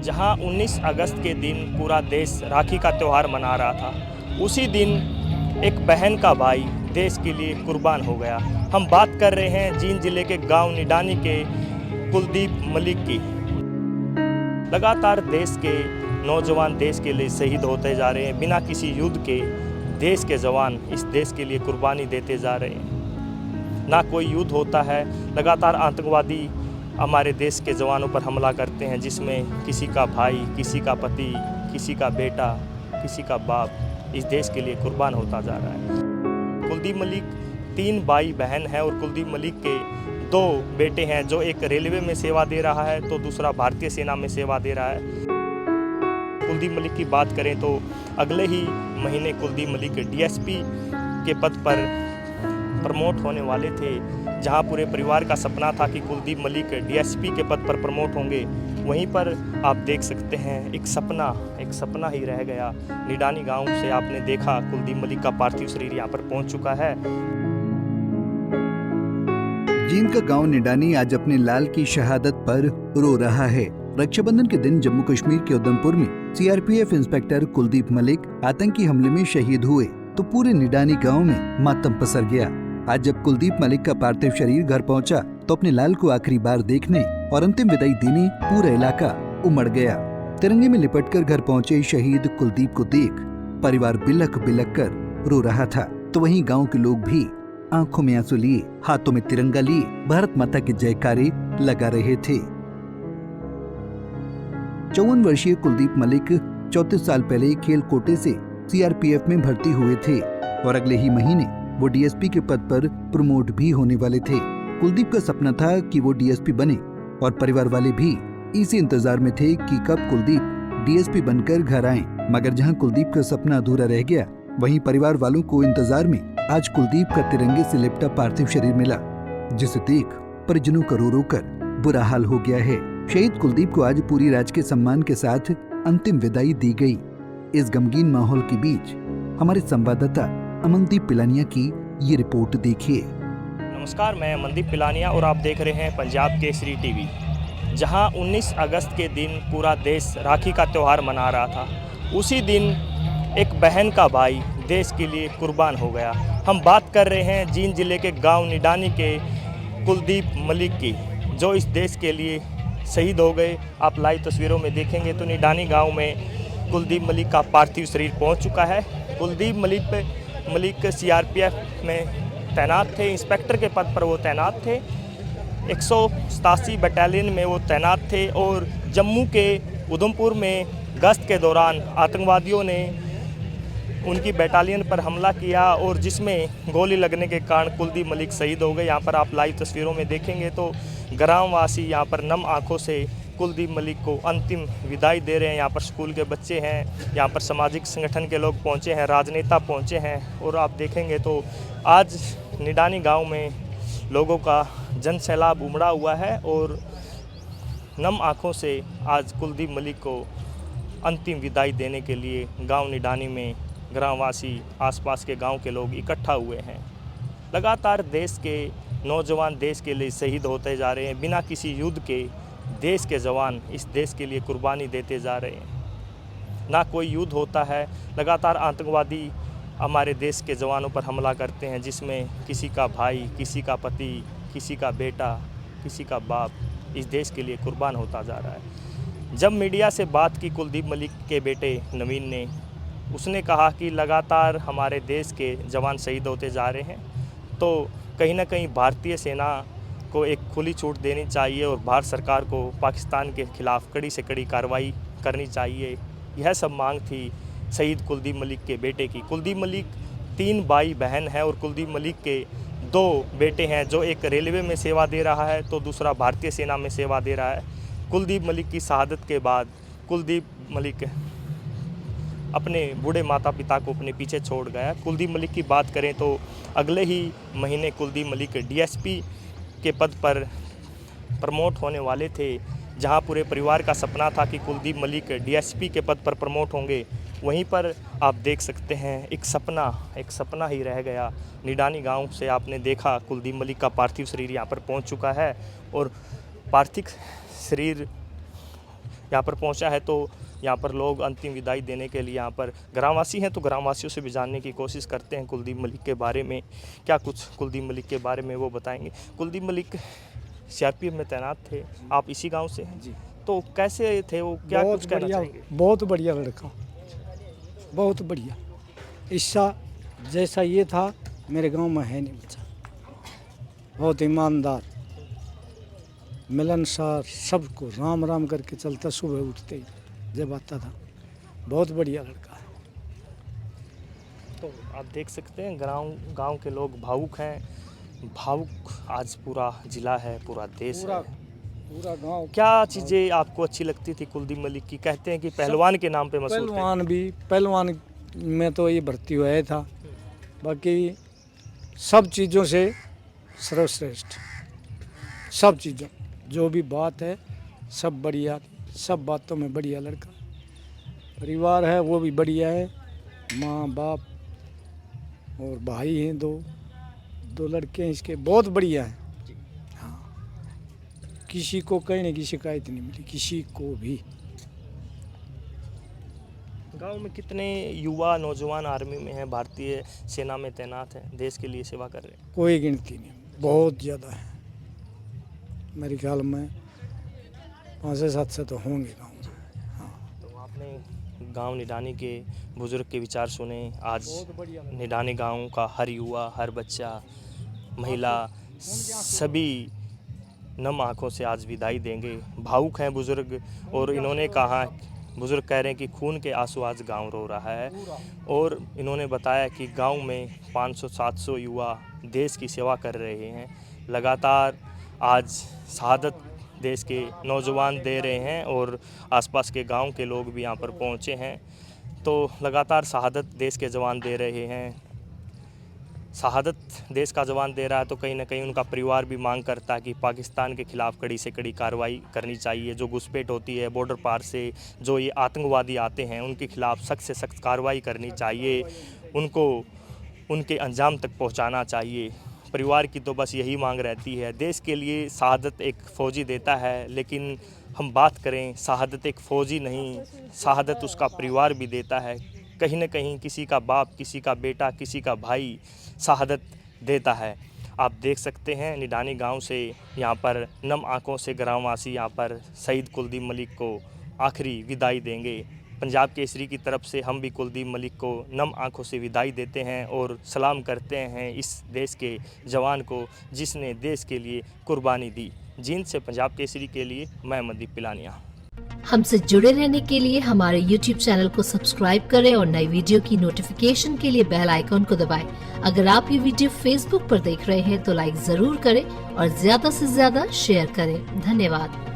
जहां 19 अगस्त के दिन पूरा देश राखी का त्यौहार मना रहा था, उसी दिन एक बहन का भाई देश के लिए कुर्बान हो गया। हम बात कर रहे हैं जींद जिले के गांव निडानी के कुलदीप मलिक की। लगातार देश के नौजवान देश के लिए शहीद होते जा रहे हैं। बिना किसी युद्ध के देश के जवान इस देश के लिए कुर्बानी देते जा रहे हैं। ना कोई युद्ध होता है, लगातार आतंकवादी हमारे देश के जवानों पर हमला करते हैं, जिसमें किसी का भाई, किसी का पति, किसी का बेटा, किसी का बाप इस देश के लिए कुर्बान होता जा रहा है। कुलदीप मलिक 3 भाई बहन हैं और कुलदीप मलिक के 2 बेटे हैं, जो एक रेलवे में सेवा दे रहा है तो दूसरा भारतीय सेना में सेवा दे रहा है। कुलदीप मलिक की बात करें तो अगले ही महीने कुलदीप मलिक डीएसपी के पद पर प्रमोट होने वाले थे। जहां पूरे परिवार का सपना था कि कुलदीप मलिक डीएसपी के पद पर प्रमोट होंगे, वहीं पर आप देख सकते हैं एक सपना ही रह गया। निडानी गांव से आपने देखा कुलदीप मलिक का पार्थिव शरीर यहां पर पहुंच चुका है। जींद का गांव निडानी आज अपने लाल की शहादत पर रो रहा है। रक्षाबंधन के दिन जम्मू कश्मीर के उधमपुर में सीआरपीएफ इंस्पेक्टर कुलदीप मलिक आतंकी हमले में शहीद हुए तो पूरे निडानी गांव में मातम पसर गया। आज जब कुलदीप मलिक का पार्थिव शरीर घर पहुंचा तो अपने लाल को आखिरी बार देखने और अंतिम विदाई देने पूरा इलाका उमड़ गया। तिरंगे में लिपटकर घर पहुंचे शहीद कुलदीप को देख परिवार बिलख बिलख कर रो रहा था, तो वहीं गांव के लोग भी आंखों में आंसू लिए, हाथों में तिरंगा लिए भारत माता के जयकारे लगा रहे थे। 54 वर्षीय कुलदीप मलिक 34 साल पहले खेल कोटे से सीआरपीएफ में भर्ती हुए थे और अगले ही महीने वो डीएसपी के पद पर प्रमोट भी होने वाले थे। कुलदीप का सपना था कि वो डीएसपी बने और परिवार वाले भी इसी इंतजार में थे कि कब कुलदीप डीएसपी बनकर घर आए। मगर जहां कुलदीप का सपना अधूरा रह गया, वहीं परिवार वालों को इंतजार में आज कुलदीप का तिरंगे से लिपटा पार्थिव शरीर मिला, जिसे देख परिजनों का रो रो कर बुरा हाल हो गया है। शहीद कुलदीप को आज पूरी राजकीय सम्मान के साथ अंतिम विदाई दी गई। इस गमगीन माहौल के बीच हमारे संवाददाता अमनदीप पिलानिया की ये रिपोर्ट देखिए। नमस्कार, मैं अमनदीप पिलानिया और आप देख रहे हैं पंजाब केसरी टीवी। जहां 19 अगस्त के दिन पूरा देश राखी का त्यौहार मना रहा था, उसी दिन एक बहन का भाई देश के लिए कुर्बान हो गया। हम बात कर रहे हैं जींद जिले के गांव निडानी के कुलदीप मलिक की, जो इस देश के लिए शहीद हो गए। आप लाइव तस्वीरों में देखेंगे तो निडानी गांव में कुलदीप मलिक का पार्थिव शरीर पहुंच चुका है। कुलदीप मलिक सीआरपीएफ में तैनात थे, इंस्पेक्टर के पद पर वो तैनात थे। 187 बटालियन में वो तैनात थे और जम्मू के उधमपुर में गश्त के दौरान आतंकवादियों ने उनकी बटालियन पर हमला किया और जिसमें गोली लगने के कारण कुलदीप मलिक शहीद हो गए। यहाँ पर आप लाइव तस्वीरों में देखेंगे तो ग्रामवासी यहाँ पर नम आंखों से कुलदीप मलिक को अंतिम विदाई दे रहे हैं। यहाँ पर स्कूल के बच्चे हैं, यहाँ पर सामाजिक संगठन के लोग पहुँचे हैं, राजनेता पहुँचे हैं और आप देखेंगे तो आज निडानी गांव में लोगों का जन सैलाब उमड़ा हुआ है और नम आंखों से आज कुलदीप मलिक को अंतिम विदाई देने के लिए गांव निडानी में ग्रामवासी, आसपास के गांव के लोग इकट्ठा हुए हैं। लगातार देश के नौजवान देश के लिए शहीद होते जा रहे हैं। बिना किसी युद्ध के देश के जवान इस देश के लिए कुर्बानी देते जा रहे हैं। ना कोई युद्ध होता है, लगातार आतंकवादी हमारे देश के जवानों पर हमला करते हैं, जिसमें किसी का भाई, किसी का पति, किसी का बेटा, किसी का बाप इस देश के लिए कुर्बान होता जा रहा है। जब मीडिया से बात की कुलदीप मलिक के बेटे नवीन ने, उसने कहा कि लगातार हमारे देश के जवान शहीद होते जा रहे हैं, तो कहीं ना कहीं भारतीय सेना को एक खुली छूट देनी चाहिए और भारत सरकार को पाकिस्तान के खिलाफ कड़ी से कड़ी कार्रवाई करनी चाहिए। यह सब मांग थी शहीद कुलदीप मलिक के बेटे की। कुलदीप मलिक 3 भाई बहन हैं और कुलदीप मलिक के 2 बेटे हैं, जो एक रेलवे में सेवा दे रहा है तो दूसरा भारतीय सेना में सेवा दे रहा है। कुलदीप मलिक की शहादत के बाद कुलदीप मलिक अपने बूढ़े माता पिता को अपने पीछे छोड़ गया। कुलदीप मलिक की बात करें तो अगले ही महीने कुलदीप मलिक डीएसपी के पद पर प्रमोट होने वाले थे। जहां पूरे परिवार का सपना था कि कुलदीप मलिक डीएसपी के पद पर प्रमोट होंगे, वहीं पर आप देख सकते हैं एक सपना ही रह गया। निडानी गांव से आपने देखा कुलदीप मलिक का पार्थिव शरीर यहां पर पहुंच चुका है और पार्थिव शरीर यहाँ पर पहुँचा है। तो यहाँ पर लोग अंतिम विदाई देने के लिए यहाँ पर ग्रामवासी हैं, तो ग्रामवासियों से भी जानने की कोशिश करते हैं कुलदीप मलिक के बारे में। क्या कुछ कुलदीप मलिक के बारे में वो बताएंगे। कुलदीप मलिक सीआरपीएफ में तैनात थे, आप इसी गांव से हैं जी। तो कैसे थे वो, क्या कुछ कहना चाहेंगे। बहुत बढ़िया लड़का, बहुत बढ़िया। ईसा जैसा ये था मेरे गांव में है नहीं बच्चा। बहुत ईमानदार, मिलनसार, सबको राम राम करके चलता, सुबह उठते ही जब आता था। बहुत बढ़िया लड़का है। तो आप देख सकते हैं गांव के लोग भावुक हैं, भावुक आज पूरा जिला है, पूरा देश है। पूरा गांव। क्या चीज़ें आपको अच्छी लगती थी कुलदीप मलिक की। कहते हैं कि पहलवान के नाम पे मशहूर थे। पहलवान में तो ये भर्ती हुआ था, बाकी सब चीज़ों से सर्वश्रेष्ठ, सब चीज़ों जो भी बात है सब बढ़िया, सब बातों में बढ़िया लड़का। परिवार है वो भी बढ़िया है, माँ बाप और भाई हैं, दो लड़के हैं इसके, बहुत बढ़िया है। हाँ, किसी को कहने की शिकायत नहीं मिली, किसी को भी। गांव में कितने युवा नौजवान आर्मी में हैं, भारतीय सेना में तैनात हैं, देश के लिए सेवा कर रहे हैं। कोई गिनती नहीं, बहुत ज़्यादा है। मेरे ख्याल में 500-700 से तो होंगे गाँव में। हाँ, तो आपने गांव निडानी के बुजुर्ग के विचार सुने। आज निडानी गांव का हर युवा, हर बच्चा, महिला, सभी नम आँखों से आज विदाई देंगे। भावुक हैं बुजुर्ग, और इन्होंने कहा, बुजुर्ग कह रहे हैं कि खून के आंसू आज गांव रो रहा है। और इन्होंने बताया कि गांव में 500-700 युवा देश की सेवा कर रहे हैं। लगातार आज शहादत देश के नौजवान दे रहे हैं, और आसपास के गांव के लोग भी यहाँ पर पहुँचे हैं। तो लगातार शहादत देश के जवान दे रहे हैं। शहादत देश का जवान दे रहा है तो कहीं ना कहीं उनका परिवार भी मांग करता है कि पाकिस्तान के खिलाफ कड़ी से कड़ी कार्रवाई करनी चाहिए। जो घुसपैठ होती है बॉर्डर पार से, जो ये आतंकवादी आते हैं, उनके खिलाफ सख्त से सख्त कार्रवाई करनी चाहिए, उनको उनके अंजाम तक पहुंचाना चाहिए। परिवार की तो बस यही मांग रहती है। देश के लिए शहादत एक फ़ौजी देता है, लेकिन हम बात करें, शहादत एक फ़ौजी नहीं, शहादत उसका परिवार भी देता है। कहीं ना कहीं किसी का बाप, किसी का बेटा, किसी का भाई शहादत देता है। आप देख सकते हैं निडानी गांव से यहाँ पर नम आंखों से ग्रामवासी यहाँ पर शहीद कुलदीप मलिक को आखिरी विदाई देंगे। पंजाब केसरी की तरफ से हम भी कुलदीप मलिक को नम आंखों से विदाई देते हैं और सलाम करते हैं इस देश के जवान को जिसने देश के लिए कुर्बानी दी। जींद से पंजाब केसरी के लिए मैं मनदीप पिलानिया। हमसे जुड़े रहने के लिए हमारे YouTube चैनल को सब्सक्राइब करें और नई वीडियो की नोटिफिकेशन के लिए बेल आइकॉन को दबाएं। अगर आप ये वीडियो Facebook पर देख रहे हैं तो लाइक जरूर करें और ज्यादा से ज्यादा शेयर करें। धन्यवाद।